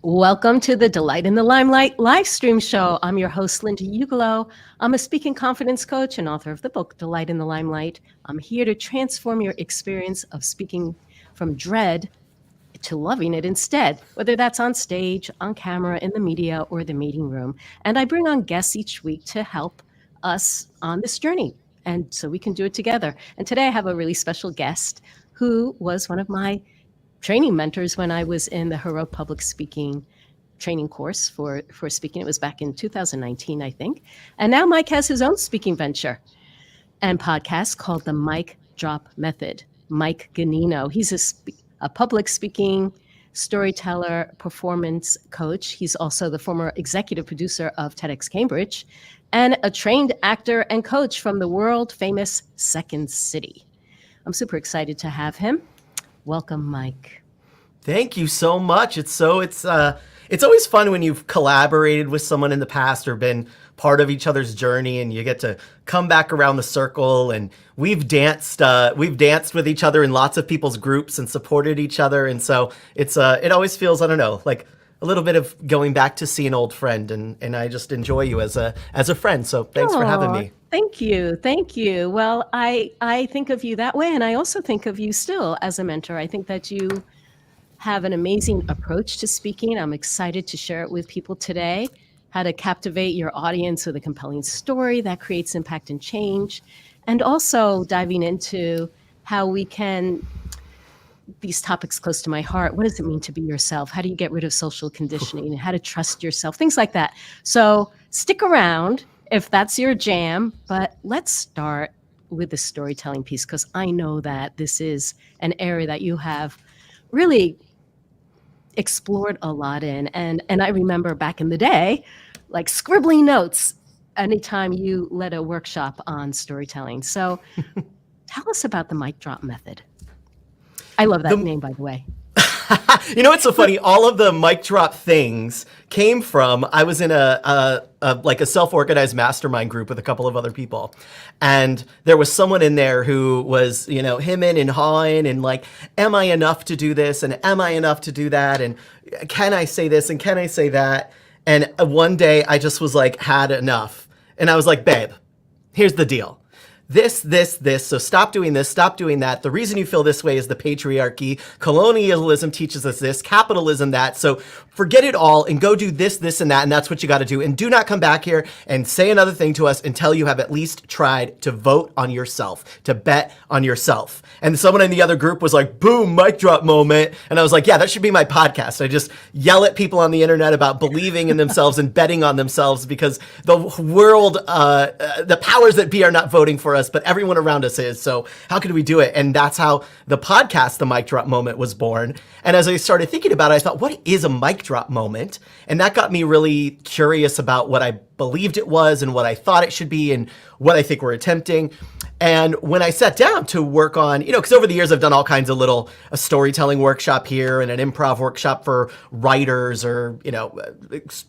Welcome to the Delight in the Limelight live stream show. I'm your host, Linda Ugolo. I'm a speaking confidence coach and author of the book, Delight in the Limelight. I'm here to transform your experience of speaking from dread to loving it instead, whether that's on stage, on camera, in the media, or the meeting room. And I bring on guests each week to help us on this journey, and so we can do it together. And today I have a really special guest who was one of my training mentors when I was in the Heroic Public Speaking training course for speaking. It was back in 2019, I think. And now Mike has his own speaking venture and podcast called the Mic Drop Method. Mike Ganino. He's a public speaking, storyteller, performance coach. He's also the former executive producer of TEDx Cambridge and a trained actor and coach from the world famous Second City. I'm super excited to have him. Welcome, Mike. Thank you so much. It's always fun when you've collaborated with someone in the past or been part of each other's journey, and you get to come back around the circle. And we've danced with each other in lots of people's groups and supported each other. And so it always feels, I don't know, like a little bit of going back to see an old friend. And I just enjoy you as a friend. So thanks for having me. Thank you. Thank you. Well, I think of you that way, and I also think of you still as a mentor. I think that you have an amazing approach to speaking. I'm excited to share it with people today, how to captivate your audience with a compelling story that creates impact and change, and also diving into how we can, these topics close to my heart. What does it mean to be yourself? How do you get rid of social conditioning? How to trust yourself? Things like that. So stick around if that's your jam, but let's start with the storytelling piece, because I know that this is an area that you have really explored a lot in. And I remember back in the day, like scribbling notes anytime you led a workshop on storytelling. So tell us about the mic drop method. I love that name, by the way. You know, it's so funny. All of the mic drop things came from, I was in a self-organized mastermind group with a couple of other people. And there was someone in there who was, hemming and hawing and like, am I enough to do this? And am I enough to do that? And can I say this? And can I say that? And one day I just was like, had enough. And I was like, babe, here's the deal. This. So stop doing this, stop doing that. The reason you feel this way is the patriarchy. Colonialism teaches us this, capitalism that. So forget it all and go do this, and that. And that's what you got to do. And do not come back here and say another thing to us until you have at least tried to vote on yourself, to bet on yourself. And someone in the other group was like, boom, mic drop moment. And I was like, yeah, that should be my podcast. I just yell at people on the internet about believing in themselves and betting on themselves, because the world, the powers that be are not voting for us, but everyone around us is. So how could we do it? And that's how the podcast, The Mic Drop Moment, was born. And as I started thinking about it, I thought, what is a mic drop moment? And that got me really curious about what I believed it was and what I thought it should be and what I think we're attempting. And when I sat down to work on, because over the years I've done all kinds of a storytelling workshop here and an improv workshop for writers, or,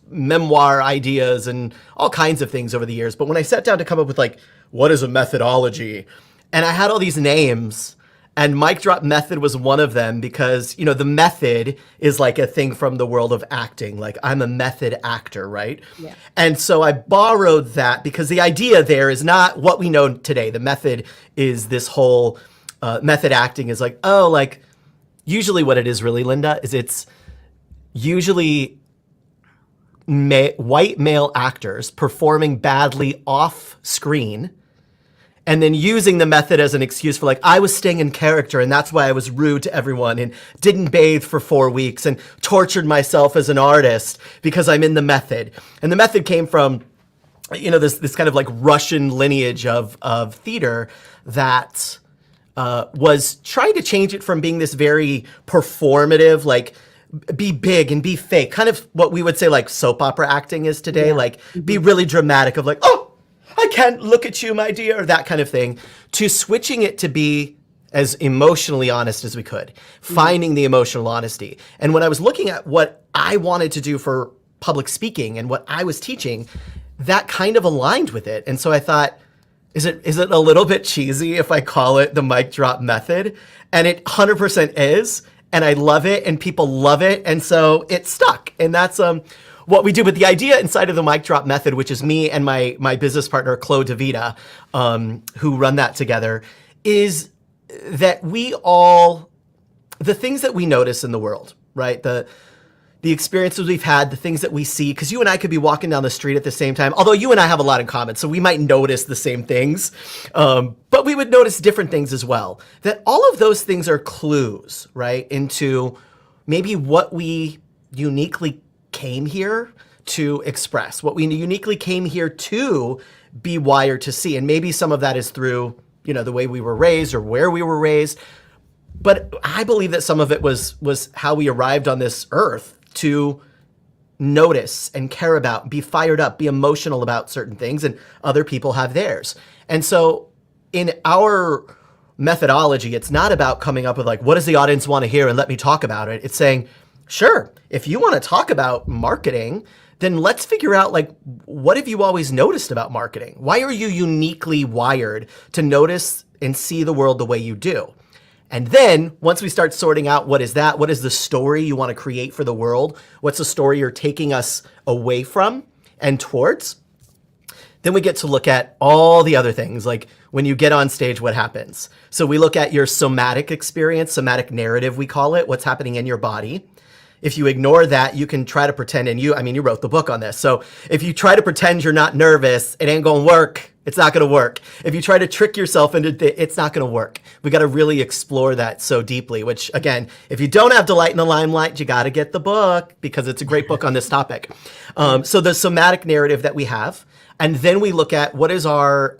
memoir ideas and all kinds of things over the years. But when I sat down to come up with what is a methodology? And I had all these names, and mic drop method was one of them, because, the method is like a thing from the world of acting. Like, I'm a method actor, right? Yeah. And so I borrowed that, because the idea there is not what we know today. The method is this whole method acting is usually what it is really, Linda, is it's usually white male actors performing badly off screen, and then using the method as an excuse for I was staying in character, and that's why I was rude to everyone and didn't bathe for 4 weeks and tortured myself as an artist because I'm in the method. And the method came from, this kind of Russian lineage of theater that was trying to change it from being this very performative, be big and be fake, kind of what we would say soap opera acting is today, be really dramatic of oh, I can't look at you, my dear, that kind of thing, to switching it to be as emotionally honest as we could, finding the emotional honesty. And when I was looking at what I wanted to do for public speaking and what I was teaching, that kind of aligned with it. And so I thought, is it a little bit cheesy if I call it the mic drop method? And it 100% is. and I love it, and people love it, and so it stuck. And that's what we do. But the idea inside of the mic drop method, which is me and my business partner Chloe DeVita, who run that together, is that the things that we notice in the world, right? The experiences we've had, the things that we see, because you and I could be walking down the street at the same time, although you and I have a lot in common, so we might notice the same things, but we would notice different things as well. That all of those things are clues, right, into maybe what we uniquely came here to express, what we uniquely came here to be wired to see. And maybe some of that is through, the way we were raised or where we were raised. But I believe that some of it was how we arrived on this earth to notice and care about, be fired up, be emotional about certain things, and other people have theirs. And so in our methodology, it's not about coming up with like, what does the audience want to hear and let me talk about it. It's saying, sure, if you want to talk about marketing, then let's figure out like, what have you always noticed about marketing? Why are you uniquely wired to notice and see the world the way you do? And then once we start sorting out what is the story you want to create for the world? What's the story you're taking us away from and towards? Then we get to look at all the other things, like when you get on stage, what happens? So we look at your somatic experience, somatic narrative, we call it, what's happening in your body. If you ignore that, you can try to pretend, and you wrote the book on this. So if you try to pretend you're not nervous, it ain't gonna work. It's not gonna work. If you try to trick yourself it's not gonna work. We gotta really explore that so deeply, which again, if you don't have Delight in the Limelight, you gotta get the book because it's a great book on this topic. So the somatic narrative that we have, and then we look at what is our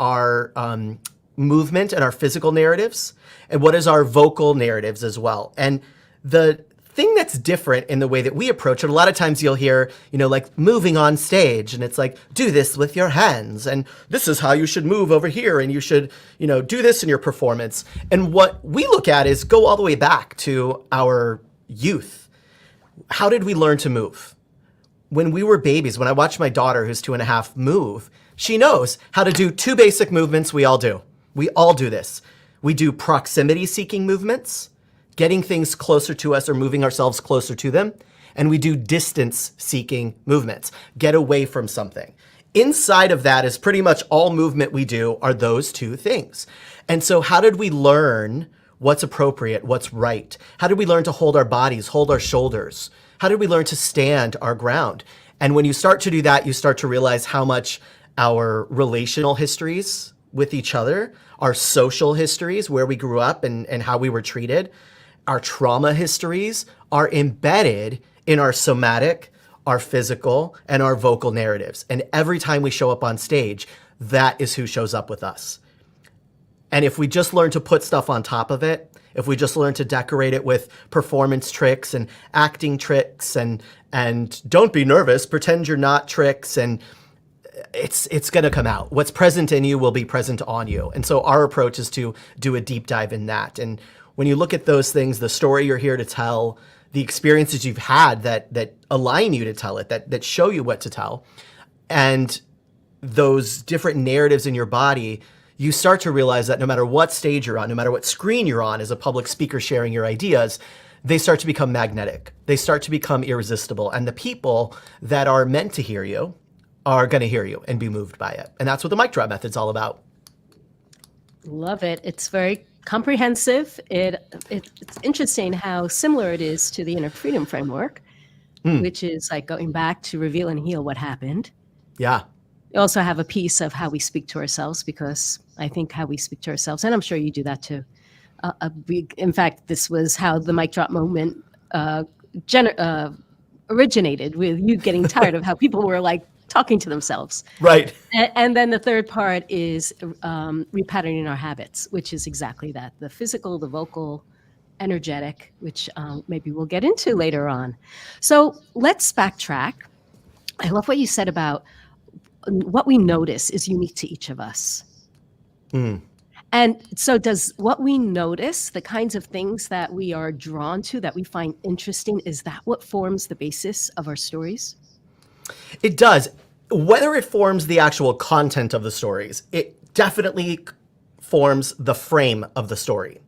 movement and our physical narratives, and what is our vocal narratives as well. And the thing that's different in the way that we approach it, a lot of times you'll hear, like moving on stage, and it's like, do this with your hands, and this is how you should move over here, and you should, do this in your performance. And what we look at is go all the way back to our youth. How did we learn to move? When we were babies, when I watch my daughter, who's 2.5, move, she knows how to do 2 basic movements we all do. We all do this. We do proximity-seeking movements, getting things closer to us or moving ourselves closer to them. And we do distance-seeking movements, get away from something. Inside of that is pretty much all movement we do are those 2 things. And so how did we learn what's appropriate, what's right? How did we learn to hold our bodies, hold our shoulders? How did we learn to stand our ground? And when you start to do that, you start to realize how much our relational histories with each other, our social histories, where we grew up and how we were treated, our trauma histories are embedded in our somatic, our physical, and our vocal narratives. And every time we show up on stage, that is who shows up with us. And if we just learn to put stuff on top of it, if we just learn to decorate it with performance tricks and acting tricks and don't be nervous, pretend you're not tricks, and it's going to come out. What's present in you will be present on you. And so our approach is to do a deep dive in that. And when you look at those things, the story you're here to tell, the experiences you've had that align you to tell it, that show you what to tell, and those different narratives in your body, you start to realize that no matter what stage you're on, no matter what screen you're on as a public speaker sharing your ideas, they start to become magnetic. They start to become irresistible. And the people that are meant to hear you are going to hear you and be moved by it. And that's what the mic drop method's all about. Love it. It's very comprehensive. It's interesting how similar it is to the Inner Freedom Framework, which is like going back to reveal and heal what happened. Yeah. We also have a piece of how we speak to ourselves, because I think how we speak to ourselves, and I'm sure you do that too. In fact, this was how the mic drop moment originated, with you getting tired of how people were like talking to themselves. Right. And then the third part is repatterning our habits, which is exactly that. The physical, the vocal, energetic, which maybe we'll get into later on. So let's backtrack. I love what you said about what we notice is unique to each of us. And so does what we notice, the kinds of things that we are drawn to, that we find interesting, is that what forms the basis of our stories? It does. Whether it forms the actual content of the stories, it definitely forms the frame of the story.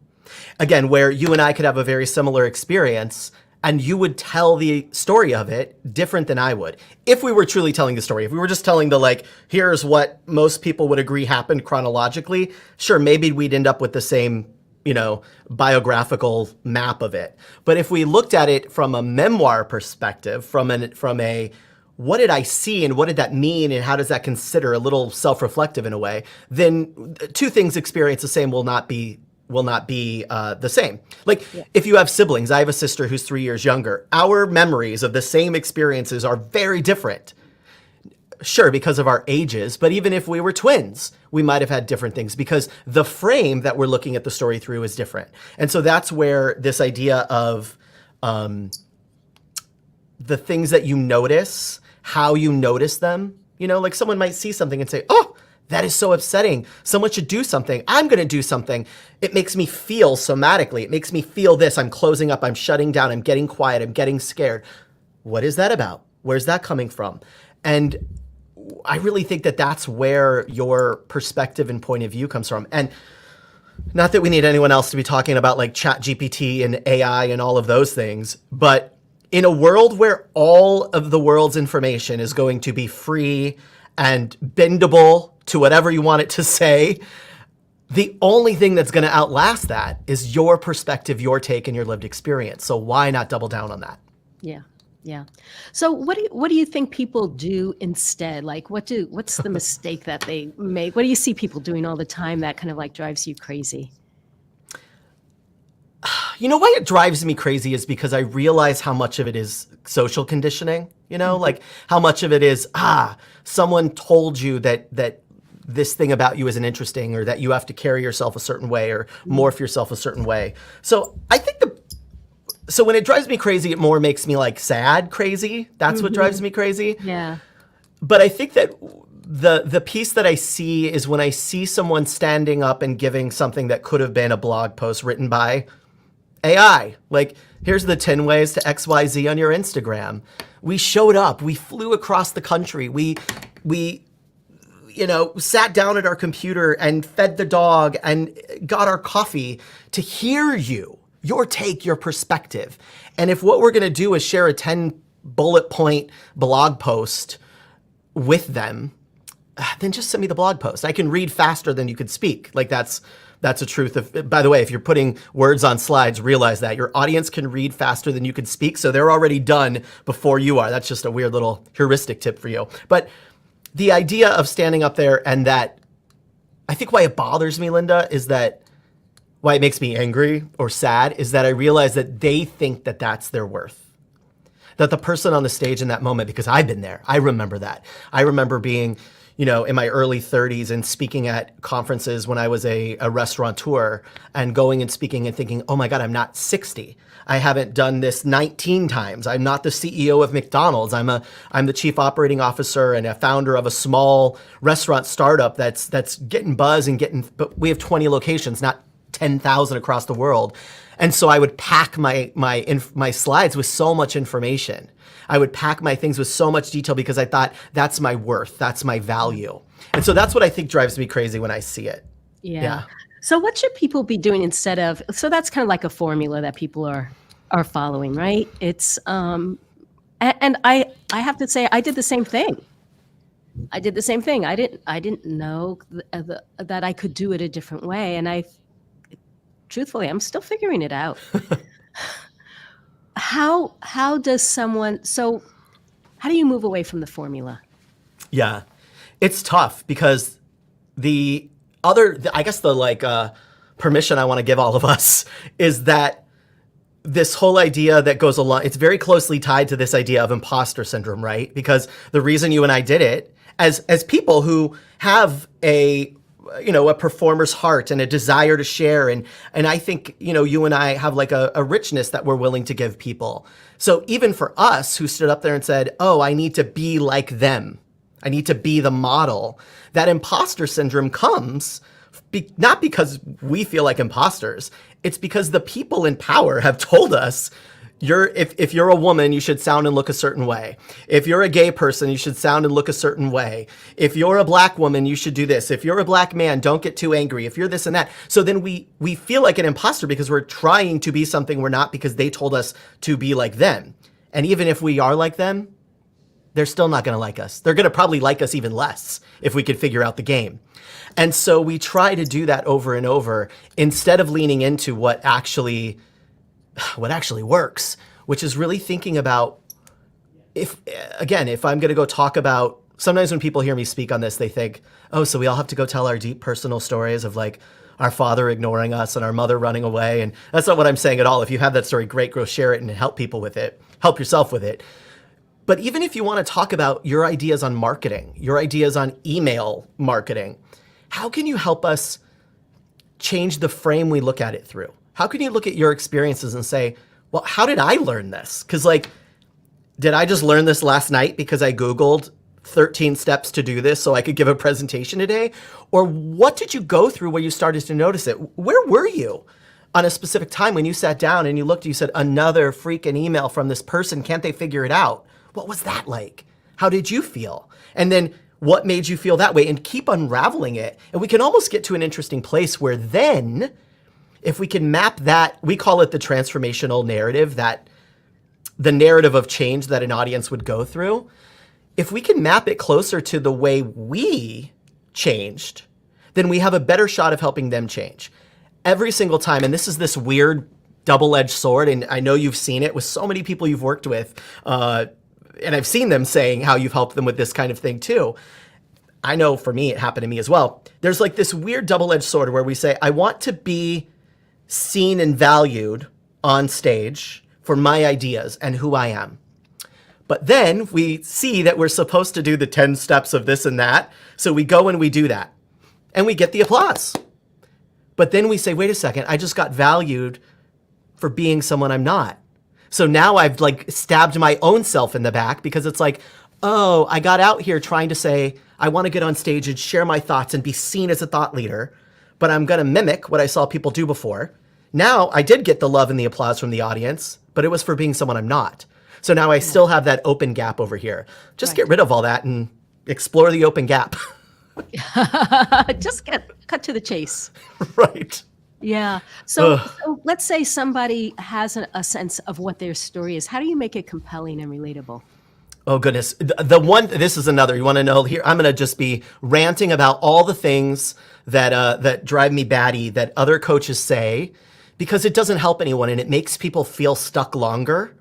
Again, where you and I could have a very similar experience and you would tell the story of it different than I would. If we were truly telling the story, if we were just telling the like, here's what most people would agree happened chronologically, sure, maybe we'd end up with the same, biographical map of it. But if we looked at it from a memoir perspective, from a what did I see and what did that mean and how does that consider a little self-reflective in a way, then two things experienced the same will not be the same. Like if you have siblings, I have a sister who's 3 years younger. Our memories of the same experiences are very different. Sure, because of our ages, but even if we were twins, we might have had different things because the frame that we're looking at the story through is different. And so that's where this idea of the things that you notice, how you notice them, like someone might see something and say, oh, that is so upsetting. Someone should do something. I'm going to do something. It makes me feel somatically. It makes me feel this. I'm closing up. I'm shutting down. I'm getting quiet. I'm getting scared. What is that about? Where's that coming from? And I really think that that's where your perspective and point of view comes from. And not that we need anyone else to be talking about like ChatGPT and AI and all of those things, but in a world where all of the world's information is going to be free and bendable to whatever you want it to say, the only thing that's going to outlast that is your perspective, your take, and your lived experience. So why not double down on that? Yeah. Yeah. So what do you think people do instead? Like what's the mistake that they make? What do you see people doing all the time that kind of like drives you crazy? Why it drives me crazy is because I realize how much of it is social conditioning, like how much of it is, someone told you that this thing about you isn't interesting or that you have to carry yourself a certain way or morph yourself a certain way. So I think so when it drives me crazy, it more makes me like sad crazy. That's what drives me crazy. Yeah. But I think that the piece that I see is when I see someone standing up and giving something that could have been a blog post written by AI. Like, here's the 10 ways to XYZ on your Instagram. We showed up. We flew across the country. We sat down at our computer and fed the dog and got our coffee to hear you. Your take, your perspective. And if what we're going to do is share a 10 bullet point blog post with them, then just send me the blog post. I can read faster than you could speak. Like that's a truth. By the way, if you're putting words on slides, realize that your audience can read faster than you could speak. So they're already done before you are. That's just a weird little heuristic tip for you. But the idea of standing up there and that, I think why it bothers me, Linda, is that why it makes me angry or sad is that I realize that they think that that's their worth. That the person on the stage in that moment, because I've been there, I remember that. I remember being, in my early 30s and speaking at conferences when I was a restaurateur and going and speaking and thinking, oh my God, I'm not 60. I haven't done this 19 times. I'm not the CEO of McDonald's. I'm the chief operating officer and a founder of a small restaurant startup that's getting buzz and but we have 20 locations, not 10,000 across the world. And so I would pack my slides with so much information. I would pack my things with so much detail because I thought that's my worth, that's my value. And so that's what I think drives me crazy when I see it. Yeah. So what should people be doing instead of, so that's kind of like a formula that people are following, right? It's, and I have to say, I did the same thing. I didn't know that I could do it a different way. And truthfully, I'm still figuring it out. How do you move away from the formula? Yeah, it's tough because the permission I want to give all of us is that this whole idea that goes along, it's very closely tied to this idea of imposter syndrome, right? Because the reason you and I did it as people who have a performer's heart and a desire to share. And I think, you and I have like a richness that we're willing to give people. So even for us who stood up there and said, oh, I need to be like them. I need to be the model. That imposter syndrome comes not because we feel like imposters. It's because the people in power have told us, if you're a woman, you should sound and look a certain way. If you're a gay person, you should sound and look a certain way. If you're a black woman, you should do this. If you're a black man, don't get too angry. If you're this and that. So then we feel like an imposter because we're trying to be something we're not because they told us to be like them. And even if we are like them, they're still not going to like us. They're going to probably like us even less if we could figure out the game. And so we try to do that over and over instead of leaning into what actually works, which is really thinking about if I'm going to go talk about, sometimes when people hear me speak on this, they think, oh, so we all have to go tell our deep personal stories of like our father ignoring us and our mother running away. And that's not what I'm saying at all. If you have that story, great, go share it and help people with it, help yourself with it. But even if you want to talk about your ideas on marketing, your ideas on email marketing, how can you help us change the frame we look at it through? How can you look at your experiences and say, well, how did I learn this? Because like, did I just learn this last night because I Googled 13 steps to do this so I could give a presentation today? Or what did you go through where you started to notice it? Where were you on a specific time when you sat down and you looked, you said, another freaking email from this person, can't they figure it out? What was that like? How did you feel? And then what made you feel that way? And keep unraveling it. And we can almost get to an interesting place where then, if we can map that, we call it the transformational narrative, that the narrative of change that an audience would go through. If we can map it closer to the way we changed, then we have a better shot of helping them change. Every single time, and this is this weird double-edged sword, and I know you've seen it with so many people you've worked with, and I've seen them saying how you've helped them with this kind of thing too. I know for me, it happened to me as well. There's like this weird double-edged sword where we say, I want to be seen and valued on stage for my ideas and who I am. But then we see that we're supposed to do the 10 steps of this and that. So we go and we do that and we get the applause. But then we say, wait a second, I just got valued for being someone I'm not. So now I've like stabbed my own self in the back because it's like, oh, I got out here trying to say, I want to get on stage and share my thoughts and be seen as a thought leader, but I'm going to mimic what I saw people do before. Now I did get the love and the applause from the audience, but it was for being someone I'm not. So now I still have that open gap over here. Just get rid of all that and explore the open gap. Just cut to the chase. Right. Yeah. So let's say somebody has a sense of what their story is. How do you make it compelling and relatable? Oh, goodness. This is another, you want to know here, I'm going to just be ranting about all the things that drive me batty that other coaches say, because it doesn't help anyone and it makes people feel stuck longer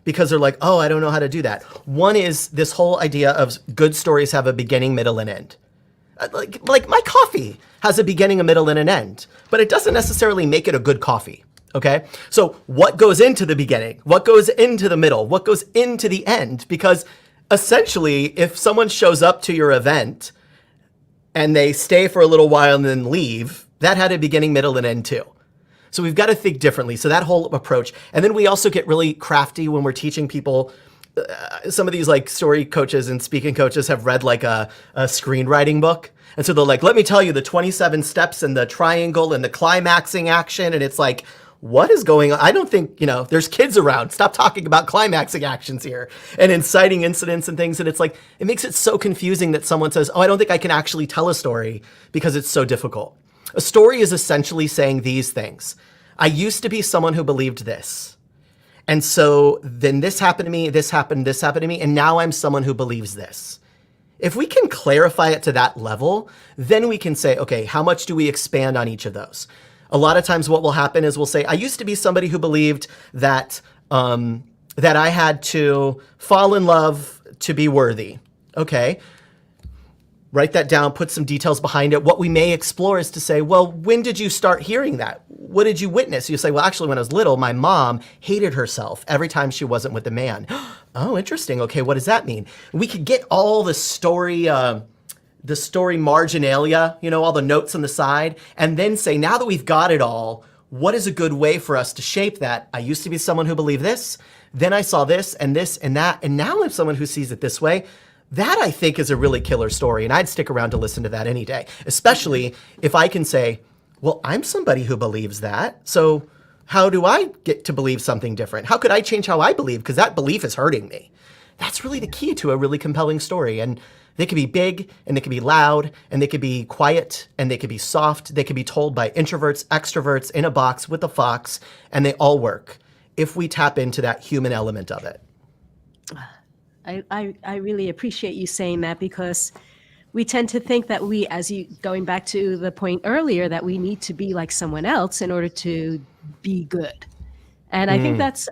because they're like, oh, I don't know how to do that. One is this whole idea of good stories have a beginning, middle, and end. Like my coffee has a beginning, a middle, and an end, but it doesn't necessarily make it a good coffee. Okay. So what goes into the beginning? What goes into the middle? What goes into the end? Because essentially, if someone shows up to your event and they stay for a little while and then leave, that had a beginning, middle, and end too. So we've got to think differently. So that whole approach. And then we also get really crafty when we're teaching people. Some of these like story coaches and speaking coaches have read like a screenwriting book. And so they're like, let me tell you the 27 steps and the triangle and the climaxing action. And it's like, what is going on? I don't think, there's kids around. Stop talking about climaxing actions here and inciting incidents and things. And it's like, it makes it so confusing that someone says, oh, I don't think I can actually tell a story because it's so difficult. A story is essentially saying these things. I used to be someone who believed this. And so then this happened to me, this happened to me, and now I'm someone who believes this. If we can clarify it to that level, then we can say, okay, how much do we expand on each of those? A lot of times what will happen is we'll say, I used to be somebody who believed that that I had to fall in love to be worthy. Okay. Write that down, put some details behind it. What we may explore is to say, well, when did you start hearing that? What did you witness? You say, well, actually, when I was little, my mom hated herself every time she wasn't with a man. Oh, interesting. Okay, what does that mean? We could get all the story marginalia, all the notes on the side, and then say, now that we've got it all, what is a good way for us to shape that? I used to be someone who believed this, then I saw this and that, and now I'm someone who sees it this way. That, I think, is a really killer story, and I'd stick around to listen to that any day, especially if I can say, well, I'm somebody who believes that, so How do I get to believe something different? How could I change how I believe? Because that belief is hurting me. That's really the key to a really compelling story. And they could be big, and they could be loud, and they could be quiet, and they could be soft. They could be told by introverts, extroverts, in a box with a fox, and they all work if we tap into that human element of it. I really appreciate you saying that, because we tend to think that we, going back to the point earlier, that we need to be like someone else in order to be good. And I think that's,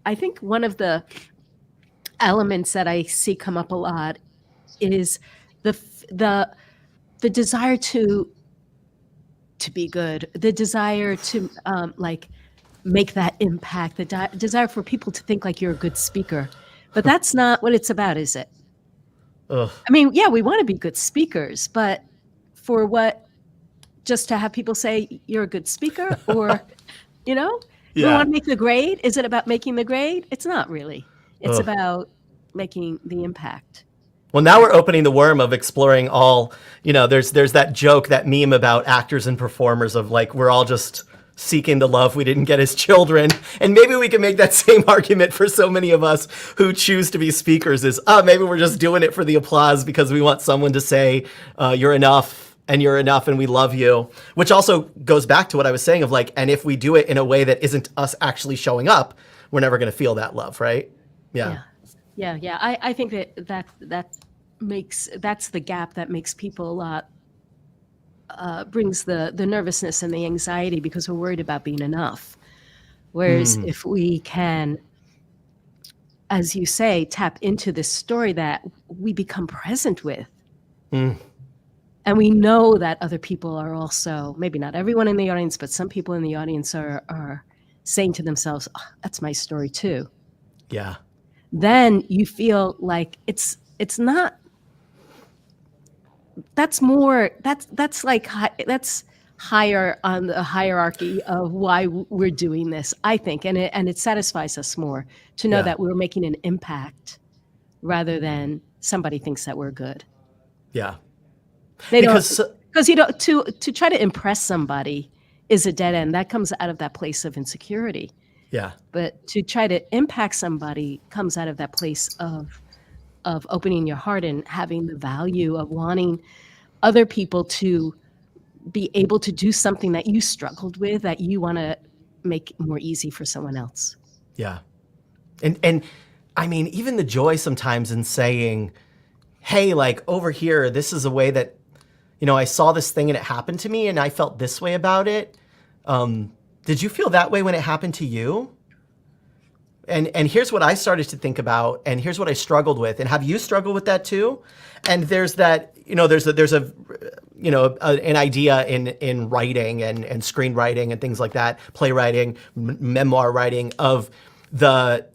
I think one of the elements that I see come up a lot is the desire to be good, the desire to like make that impact, the desire for people to think like you're a good speaker. But that's not what it's about, is it? Ugh. I mean, yeah, we want to be good speakers, but for what? Just to have people say you're a good speaker, or, you know, we want to make the grade. Is it about making the grade? It's not really. It's about making the impact. Well, now we're opening the worm of exploring all, there's that joke, that meme about actors and performers of like, we're all just seeking the love we didn't get as children. And maybe we can make that same argument for so many of us who choose to be speakers is, maybe we're just doing it for the applause because we want someone to say, you're enough and we love you, which also goes back to what I was saying of like, and if we do it in a way that isn't us actually showing up, we're never going to feel that love, right? Yeah. I think that's the gap that makes people a lot, brings the nervousness and the anxiety, because we're worried about being enough. Whereas if we can, as you say, tap into this story that we become present with, and we know that other people are also, maybe not everyone in the audience, but some people in the audience are saying to themselves, oh, that's my story too. Yeah. Then you feel like it's not, that's higher on the hierarchy of why we're doing this, I think. And it satisfies us more to know that we're making an impact rather than somebody thinks that we're good. Yeah. Because to try to impress somebody is a dead end. That comes out of that place of insecurity. Yeah. But to try to impact somebody comes out of that place of opening your heart and having the value of wanting other people to be able to do something that you struggled with, that you want to make more easy for someone else. Yeah. And I mean, even the joy sometimes in saying, hey, like over here, this is a way that, I saw this thing and it happened to me and I felt this way about it. Did you feel that way when it happened to you? And here's what I started to think about, and here's what I struggled with. And have you struggled with that too? And there's that, there's an idea in writing and screenwriting and things like that, playwriting, memoir writing, of the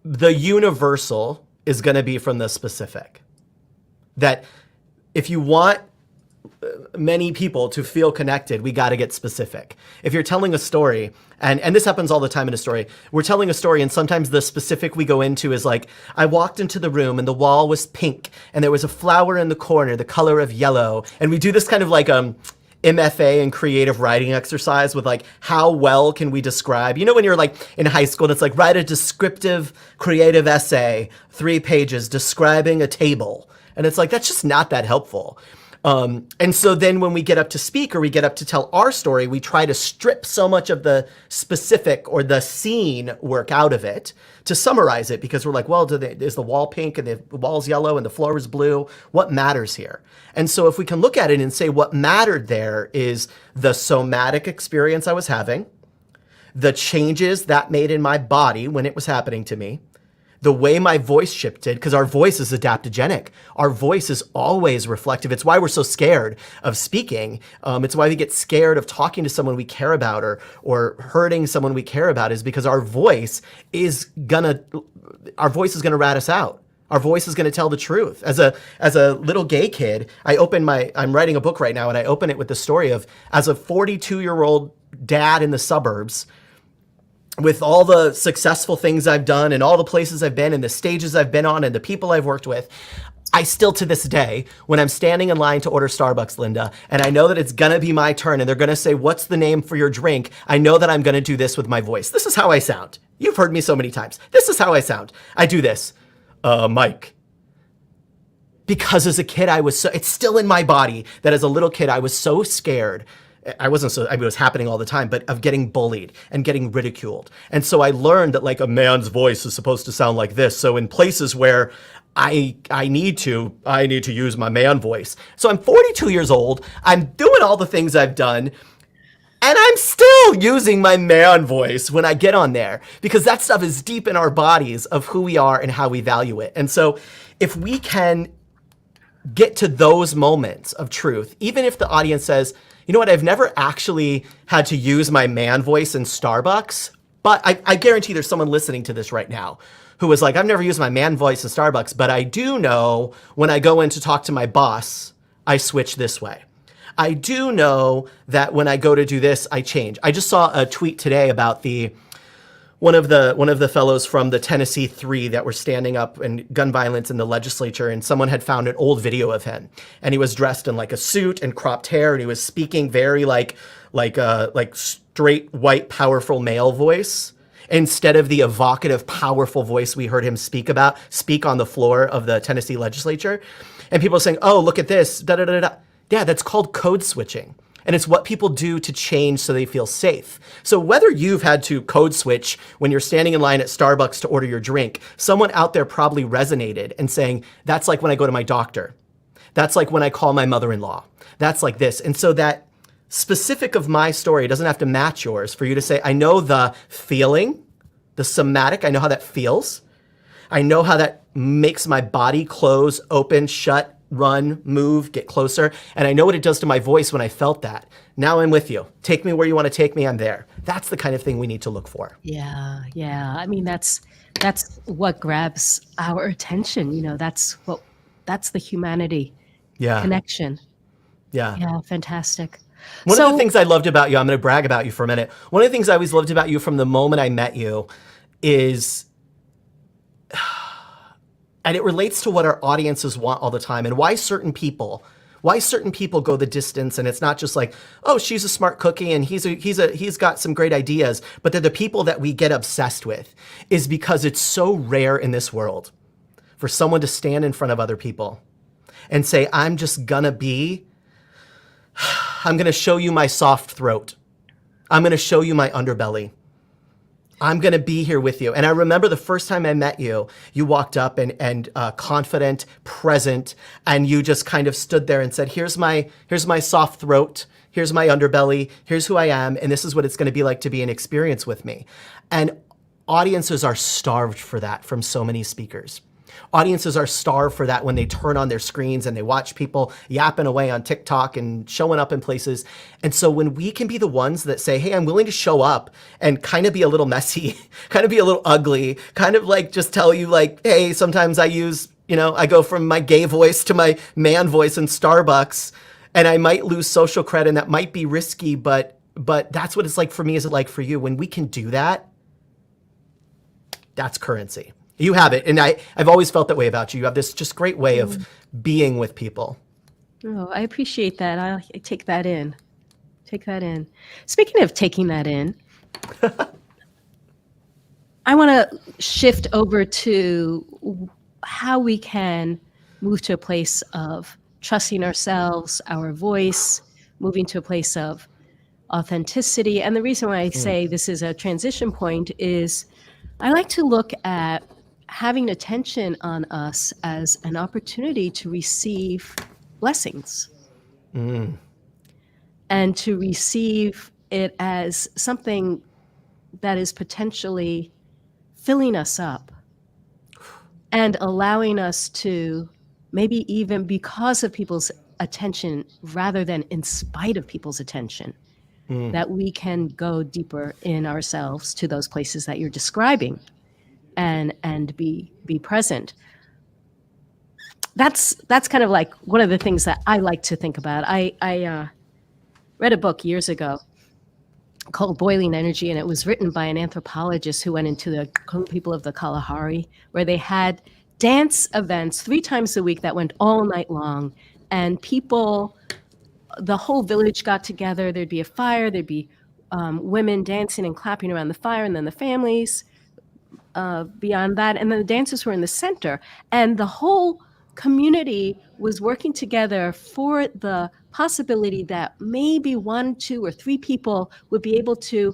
universal is going to be from the specific. That if you want many people to feel connected, we got to get specific. If you're telling a story, and this happens all the time in a story, we're telling a story and sometimes the specific we go into is like, I walked into the room and the wall was pink and there was a flower in the corner, the color of yellow. And we do this kind of like MFA and creative writing exercise with like, how well can we describe, when you're like in high school and it's like, write a descriptive creative essay, 3 pages describing a table. And it's like, that's just not that helpful. And so then when we get up to speak or we get up to tell our story, we try to strip so much of the specific or the scene work out of it to summarize it, because we're like, well, is the wall pink and the wall's yellow and the floor is blue? What matters here? And so if we can look at it and say what mattered there is the somatic experience I was having, the changes that made in my body when it was happening to me, the way my voice shifted, because our voice is adaptogenic. Our voice is always reflective. It's why we're so scared of speaking. It's why we get scared of talking to someone we care about or hurting someone we care about, is because our voice is gonna rat us out. Our voice is gonna tell the truth. As a little gay kid, I'm writing a book right now, and I open it with the story of, as a 42-year-old dad in the suburbs, with all the successful things I've done and all the places I've been and the stages I've been on and the people I've worked with, I still, to this day, when I'm standing in line to order Starbucks, Linda, and I know that it's gonna be my turn and they're gonna say, what's the name for your drink? I know that I'm gonna do this with my voice. This is how I sound. You've heard me so many times. This is how I sound. I do this. Mike. Because as a kid, it's still in my body that as a little kid, I was so scared. I mean, it was happening all the time, but of getting bullied and getting ridiculed. And so I learned that like a man's voice is supposed to sound like this. So in places where I need to use my man voice. So I'm 42 years old. I'm doing all the things I've done. And I'm still using my man voice when I get on there because that stuff is deep in our bodies of who we are and how we value it. And so if we can get to those moments of truth, even if the audience says, you know what, I've never actually had to use my man voice in Starbucks, but I guarantee there's someone listening to this right now who was like, I've never used my man voice in Starbucks, but I do know when I go in to talk to my boss, I switch this way. I do know that when I go to do this, I change. I just saw a tweet today about one of the fellows from the Tennessee Three that were standing up in gun violence in the legislature, and someone had found an old video of him, and he was dressed in like a suit and cropped hair, and he was speaking very like straight white powerful male voice instead of the evocative powerful voice we heard him speak on the floor of the Tennessee legislature. And people are saying, "Oh, look at this, da da da da." Yeah, that's called code switching. And it's what people do to change so they feel safe. So whether you've had to code switch when you're standing in line at Starbucks to order your drink, someone out there probably resonated and saying, that's like when I go to my doctor. That's like when I call my mother-in-law. That's like this. And so that specific of my story doesn't have to match yours for you to say, I know the feeling, the somatic, I know how that feels. I know how that makes my body close, open, shut, run, move, get closer. And I know what it does to my voice when I felt that. Now I'm with you. Take me where you want to take me. I'm there. That's the kind of thing we need to look for. Yeah. I mean, that's what grabs our attention. You know, that's the humanity connection. Yeah. Fantastic. One of the things I loved about you, I'm going to brag about you for a minute. One of the things I always loved about you from the moment I met you is, and it relates to what our audiences want all the time and why certain people go the distance. And it's not just like, oh, she's a smart cookie and he's got some great ideas, but they're the people that we get obsessed with, is because it's so rare in this world for someone to stand in front of other people and say, I'm going to show you my soft throat. I'm going to show you my underbelly. I'm going to be here with you. And I remember the first time I met you, you walked up and confident, present, and you just kind of stood there and said, here's my soft throat. Here's my underbelly. Here's who I am. And this is what it's going to be like to be an experience with me. And audiences are starved for that from so many speakers. Audiences are starved for that when they turn on their screens and they watch people yapping away on TikTok and showing up in places. And so when we can be the ones that say, hey, I'm willing to show up and kind of be a little messy, kind of be a little ugly, kind of like just tell you like, hey, sometimes I go from my gay voice to my man voice in Starbucks, and I might lose social credit and that might be risky, but that's what it's like for me. Is it like for you? When we can do that, that's currency. You have it. And I've always felt that way about you. You have this just great way of being with people. Oh, I appreciate that. I take that in. Speaking of taking that in, I want to shift over to how we can move to a place of trusting ourselves, our voice, moving to a place of authenticity. And the reason why I say this is a transition point is I like to look at having attention on us as an opportunity to receive blessings and to receive it as something that is potentially filling us up and allowing us to maybe even because of people's attention rather than in spite of people's attention, that we can go deeper in ourselves to those places that you're describing. And be present. That's kind of like one of the things that I like to think about. I read a book years ago called Boiling Energy, and it was written by an anthropologist who went into the people of the Kalahari, where they had dance events 3 times a week that went all night long. And people, the whole village got together. There'd be a fire. There'd be women dancing and clapping around the fire, and then the families beyond that. And then the dancers were in the center. And the whole community was working together for the possibility that maybe 1, 2, or 3 people would be able to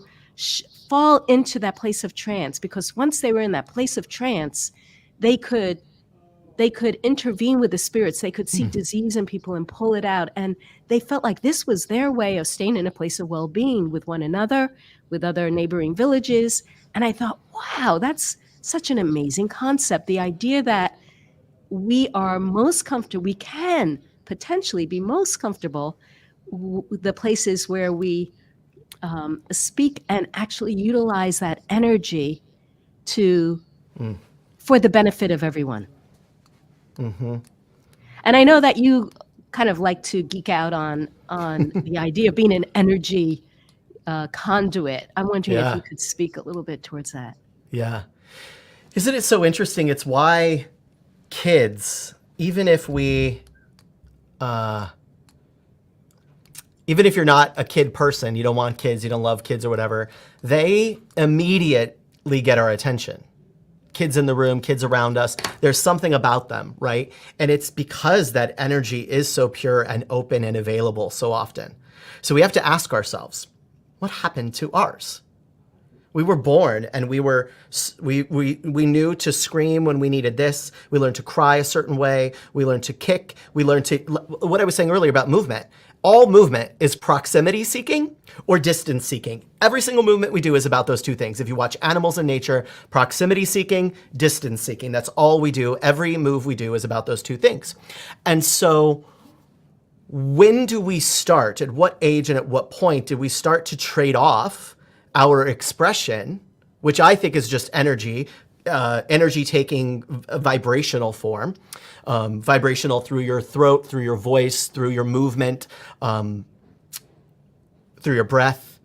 fall into that place of trance, because once they were in that place of trance, they could intervene with the spirits. They could see disease in people and pull it out. And they felt like this was their way of staying in a place of well-being with one another, with other neighboring villages. And I thought, wow, that's such an amazing concept. The idea that we are most comfortable, we can potentially be most comfortable with the places where we speak and actually utilize that energy for the benefit of everyone. Mm-hmm. And I know that you kind of like to geek out on the idea of being an energy conduit. I'm wondering if you could speak a little bit towards that. Yeah. Isn't it so interesting? It's why kids, even if you're not a kid person, you don't want kids, you don't love kids or whatever, they immediately get our attention. Kids in the room, kids around us, there's something about them, right? And it's because that energy is so pure and open and available so often. So we have to ask ourselves, what happened to ours? We were born and we knew to scream when we needed this. We learned to cry a certain way. We learned to kick. We learned to, what I was saying earlier about movement. All movement is proximity seeking or distance seeking. Every single movement we do is about those two things. If you watch animals in nature, proximity seeking, distance seeking, that's all we do. Every move we do is about those two things. And so when do we start, at what age and at what point did we start to trade off our expression, which I think is just energy taking a vibrational form, vibrational through your throat, through your voice, through your movement, through your breath.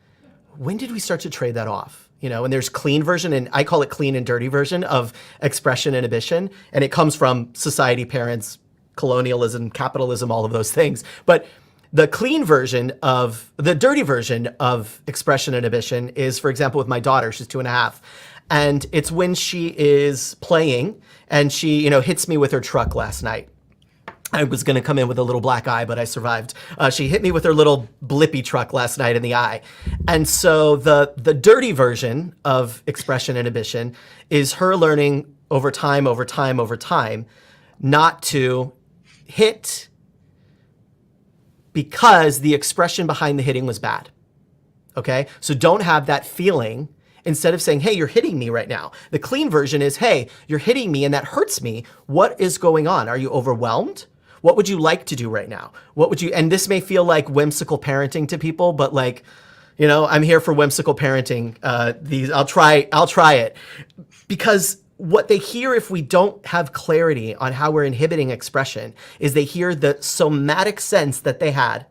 When did we start to trade that off? You know, and there's clean version, and I call it clean and dirty version of expression inhibition. And it comes from society, parents, colonialism, capitalism, all of those things. But the clean version of, the dirty version of expression inhibition is, for example, with my daughter, she's 2.5. And it's when she is playing and she, hits me with her truck last night. I was going to come in with a little black eye, but I survived. She hit me with her little blippy truck last night in the eye. And so the dirty version of expression inhibition is her learning over time, not to hit because the expression behind the hitting was bad. Okay? So don't have that feeling. Instead of saying, hey, you're hitting me right now. The clean version is, hey, you're hitting me and that hurts me. What is going on? Are you overwhelmed? What would you like to do right now? And this may feel like whimsical parenting to people, but I'm here for whimsical parenting. I'll try it. Because what they hear if we don't have clarity on how we're inhibiting expression is they hear the somatic sense that they had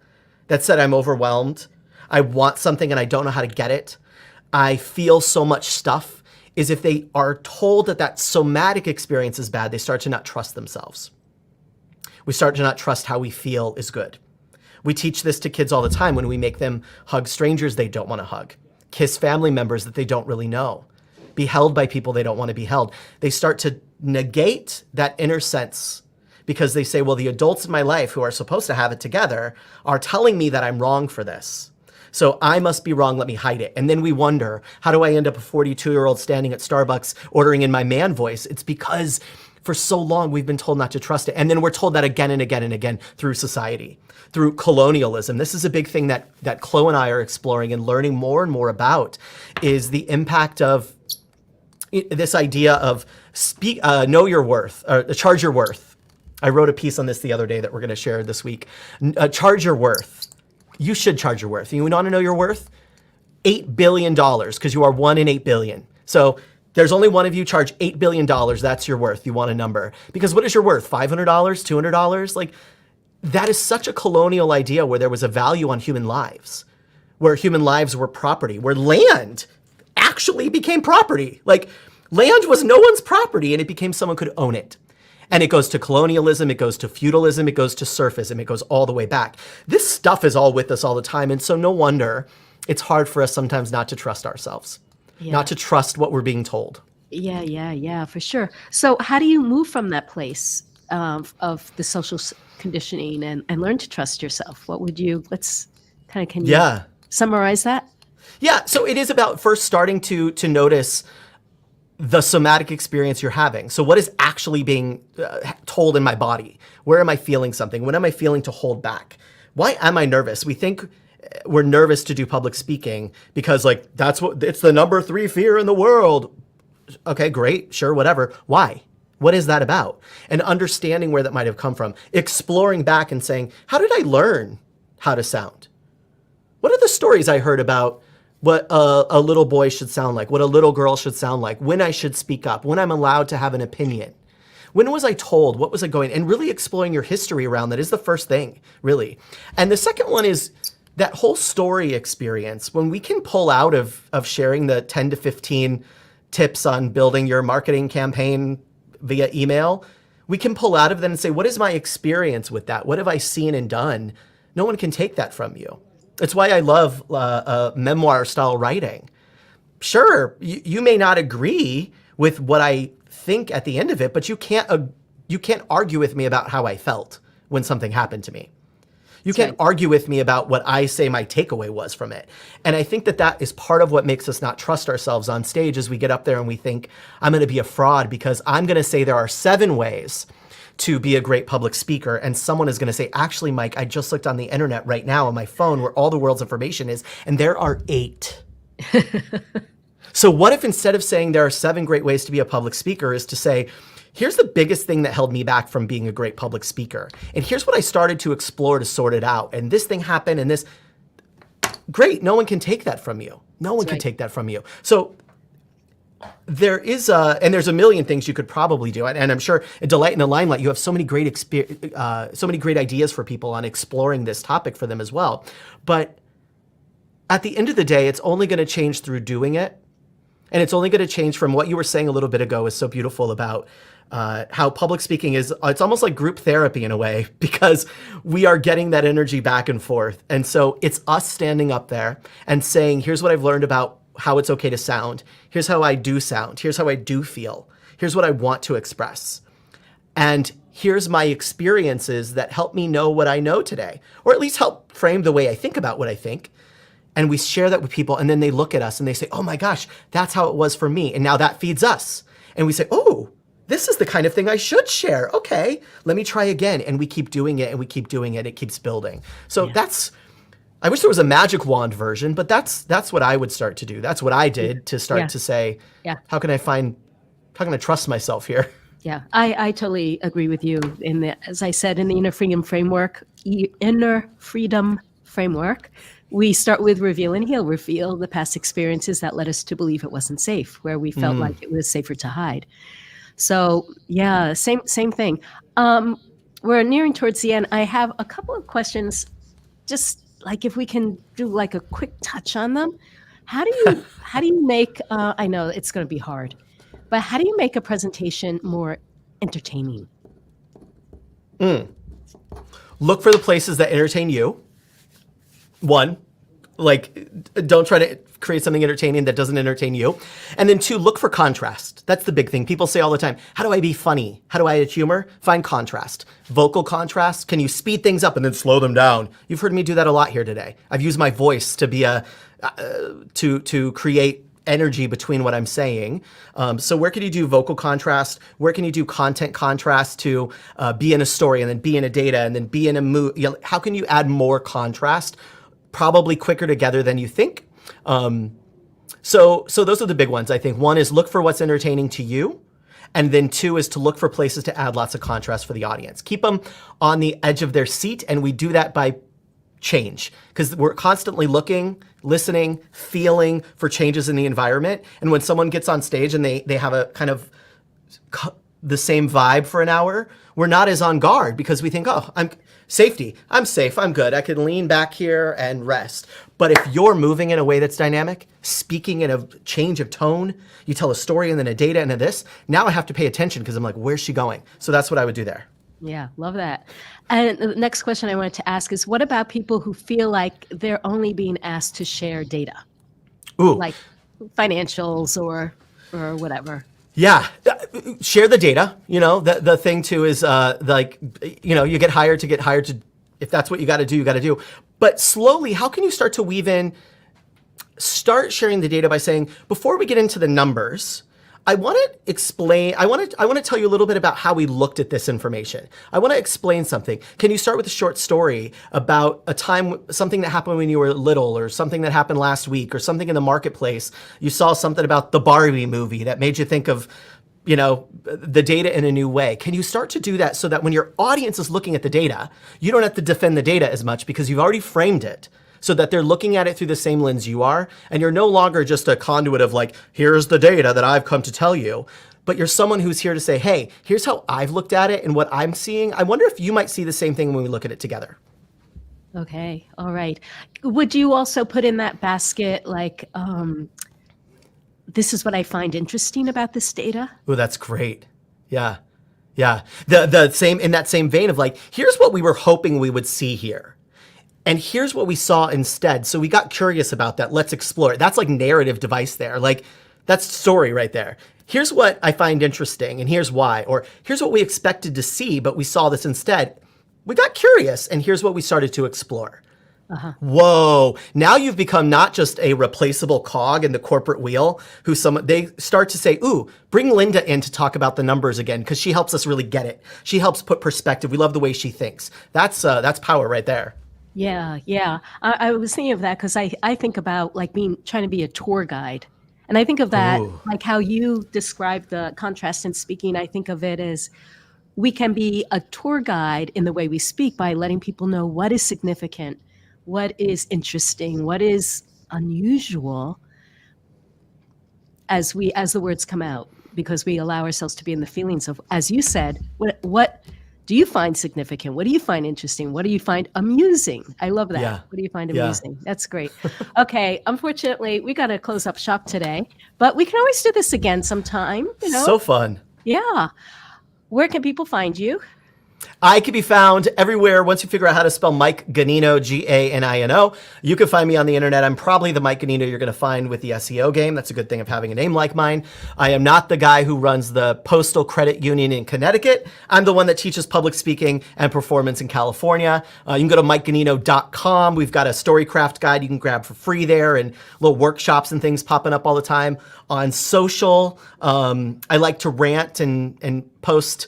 that said, I'm overwhelmed. I want something and I don't know how to get it. I feel so much stuff, is if they are told that somatic experience is bad, they start to not trust themselves. We start to not trust how we feel is good. We teach this to kids all the time when we make them hug strangers they don't want to hug, kiss family members that they don't really know, be held by people they don't want to be held. They start to negate that inner sense because they say, well, the adults in my life who are supposed to have it together are telling me that I'm wrong for this. So I must be wrong, let me hide it. And then we wonder, how do I end up a 42-year-old standing at Starbucks ordering in my man voice? It's because for so long we've been told not to trust it. And then we're told that again and again and again through society, through colonialism. This is a big thing that Chloe and I are exploring and learning more and more about, is the impact of this idea of know your worth, or charge your worth. I wrote a piece on this the other day that we're going to share this week. Charge your worth. You should charge your worth. You want to know your worth? $8 billion, because you are 1 in 8 billion. So there's only one of you, charge $8 billion. That's your worth. You want a number. Because what is your worth? $500? $200? That is such a colonial idea where there was a value on human lives, where human lives were property, where land actually became property. Land was no one's property and it became someone could own it. And it goes to colonialism, it goes to feudalism, it goes to surfism, it goes all the way back. This stuff is all with us all the time. And so no wonder it's hard for us sometimes not to trust ourselves, not to trust what we're being told. Yeah, for sure. So how do you move from that place of the social conditioning and learn to trust yourself? Can you summarize that? Yeah, so it is about first starting to notice the somatic experience you're having. So what is actually being told in my body? Where am I feeling something? When am I feeling to hold back? Why am I nervous? We think we're nervous to do public speaking because like it's the number 3 fear in the world. Okay, great, sure, whatever. Why? What is that about? And understanding where that might have come from. Exploring back and saying, how did I learn how to sound? What are the stories I heard about what a little boy should sound like, what a little girl should sound like, when I should speak up, when I'm allowed to have an opinion? When was I told? What was I going? And really exploring your history around that is the first thing, really. And the second one is that whole story experience. When we can pull out of sharing the 10 to 15 tips on building your marketing campaign via email, we can pull out of that and say, what is my experience with that? What have I seen and done? No one can take that from you. It's why I love memoir style writing. Sure, you may not agree with what I think at the end of it, but you can't argue with me about how I felt when something happened to me. You can't argue with me about what I say my takeaway was from it. And I think that is part of what makes us not trust ourselves on stage as we get up there and we think, I'm going to be a fraud because I'm going to say there are 7 ways to be a great public speaker. And someone is going to say, actually, Mike, I just looked on the internet right now on my phone where all the world's information is, and there are 8. So what if instead of saying there are 7 great ways to be a public speaker is to say, here's the biggest thing that held me back from being a great public speaker. And here's what I started to explore to sort it out. And this thing happened and this, great, no one can take that from you. No one can take that from you. So there is and there's a million things you could probably do. And I'm sure at Delight in the Limelight, you have so many great ideas for people on exploring this topic for them as well. But at the end of the day, it's only going to change through doing it. And it's only going to change from what you were saying a little bit ago is so beautiful about how public speaking is, it's almost like group therapy in a way, because we are getting that energy back and forth. And so it's us standing up there and saying, here's what I've learned about how it's okay to sound. Here's how I do sound. Here's how I do feel. Here's what I want to express. And here's my experiences that help me know what I know today, or at least help frame the way I think about what I think. And we share that with people, and then they look at us and they say, oh my gosh, that's how it was for me. And now that feeds us. And we say, oh, this is the kind of thing I should share. Okay, let me try again. And we keep doing it and we keep doing it. It keeps building. So I wish there was a magic wand version, but that's what I would start to do. That's what I did to start to say, how can I trust myself here? Yeah, I totally agree with you. As I said, in the inner freedom framework, we start with reveal and heal. Reveal the past experiences that led us to believe it wasn't safe, where we felt like it was safer to hide. So yeah, same thing. We're nearing towards the end. I have a couple of questions, just like if we can do like a quick touch on them. How do you make? I know it's going to be hard, but how do you make a presentation more entertaining? Look for the places that entertain you. 1, like, don't try to create something entertaining that doesn't entertain you. And then 2, look for contrast. That's the big thing. People say all the time, how do I be funny? How do I add humor? Find contrast. Vocal contrast. Can you speed things up and then slow them down? You've heard me do that a lot here today. I've used my voice to be to create energy between what I'm saying. So where can you do vocal contrast? Where can you do content contrast to be in a story and then be in a data and then be in a mood? You know, how can you add more contrast? Probably quicker together than you think. So those are the big ones, I think. 1 is look for what's entertaining to you. And then 2 is to look for places to add lots of contrast for the audience. Keep them on the edge of their seat. And we do that by change, because we're constantly looking, listening, feeling for changes in the environment. And when someone gets on stage and they have a kind of the same vibe for an hour, we're not as on guard because we think, oh, I'm safe, I'm good. I can lean back here and rest. But if you're moving in a way that's dynamic, speaking in a change of tone, you tell a story and then a data and then this, now I have to pay attention because I'm like, where's she going? So that's what I would do there. Yeah, love that. And the next question I wanted to ask is, what about people who feel like they're only being asked to share data, Ooh. like financials or whatever? Yeah, share the data. You know, the thing too is like, you know, you get hired to, if that's what you got to do, you got to do. But slowly, how can you start to weave in, start sharing the data by saying, before we get into the numbers, I want to explain, I want to tell you a little bit about how we looked at this information. I want to explain something. Can you start with a short story about a time, something that happened when you were little, or something that happened last week, or something in the marketplace? You saw something about the Barbie movie that made you think of, you know, the data in a new way. Can you start to do that so that when your audience is looking at the data, you don't have to defend the data as much because you've already framed it, so that they're looking at it through the same lens you are, and you're no longer just a conduit of like, here's the data that I've come to tell you, but you're someone who's here to say, hey, here's how I've looked at it and what I'm seeing. I wonder if you might see the same thing when we look at it together. Okay, all right. Would you also put in that basket, like, this is what I find interesting about this data? Oh, that's great. Yeah. Yeah. The same, in that same vein of like, here's what we were hoping we would see here. And here's what we saw instead. So we got curious about that. Let's explore it. That's like narrative device there. Like, that's story right there. Here's what I find interesting and here's why. Or here's what we expected to see, but we saw this instead. We got curious and here's what we started to explore. Whoa. Now you've become not just a replaceable cog in the corporate wheel they start to say, ooh, bring Linda in to talk about the numbers again, because she helps us really get it. She helps put perspective. We love the way she thinks. That's power right there. Yeah, yeah. I was thinking of that because I think about like trying to be a tour guide. And I think of that, Ooh. like how you describe the contrast in speaking. I think of it as we can be a tour guide in the way we speak by letting people know what is significant, what is interesting, what is unusual as the words come out, because we allow ourselves to be in the feelings of, as you said, what do you find significant? What do you find interesting? What do you find amusing? I love that. Yeah. What do you find amusing? That's great. Okay. Unfortunately, we got to close up shop today, but we can always do this again sometime. You know? So fun. Yeah. Where can people find you? I can be found everywhere. Once you figure out how to spell Mike Ganino, Ganino, you can find me on the internet. I'm probably the Mike Ganino you're going to find with the SEO game. That's a good thing of having a name like mine. I am not the guy who runs the Postal Credit Union in Connecticut. I'm the one that teaches public speaking and performance in California. You can go to MikeGanino.com. We've got a Storycraft guide you can grab for free there, and little workshops and things popping up all the time. On social, I like to rant and post,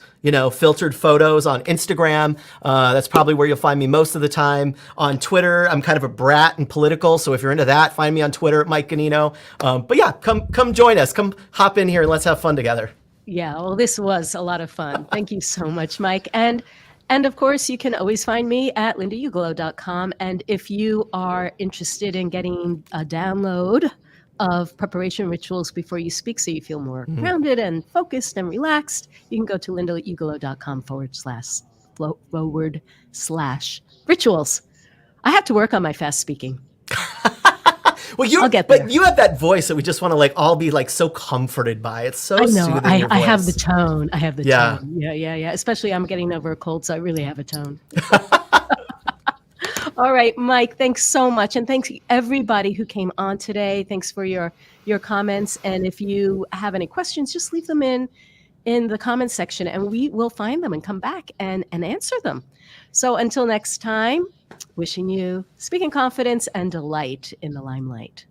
filtered photos on Instagram. That's probably where you'll find me most of the time. On Twitter, I'm kind of a brat and political, so if you're into that, find me on Twitter at Mike Ganino. But yeah, come join us. Come hop in here and let's have fun together. Yeah, well, this was a lot of fun. Thank you so much, Mike. And of course, you can always find me at lindaugelo.com. And if you are interested in getting a download of preparation rituals before you speak so you feel more grounded and focused and relaxed, you can go to lindaugelo.com/rituals. I have to work on my fast speaking. Well, I'll get there. But you have that voice that we just want to all be so comforted by. It's so soothing. I have the tone. I have the Yeah. tone. Yeah. Especially I'm getting over a cold, so I really have a tone. All right, Mike, thanks so much. And thanks everybody who came on today. Thanks for your comments. And if you have any questions, just leave them in the comments section and we will find them and come back and answer them. So until next time, wishing you speaking confidence and delight in the limelight.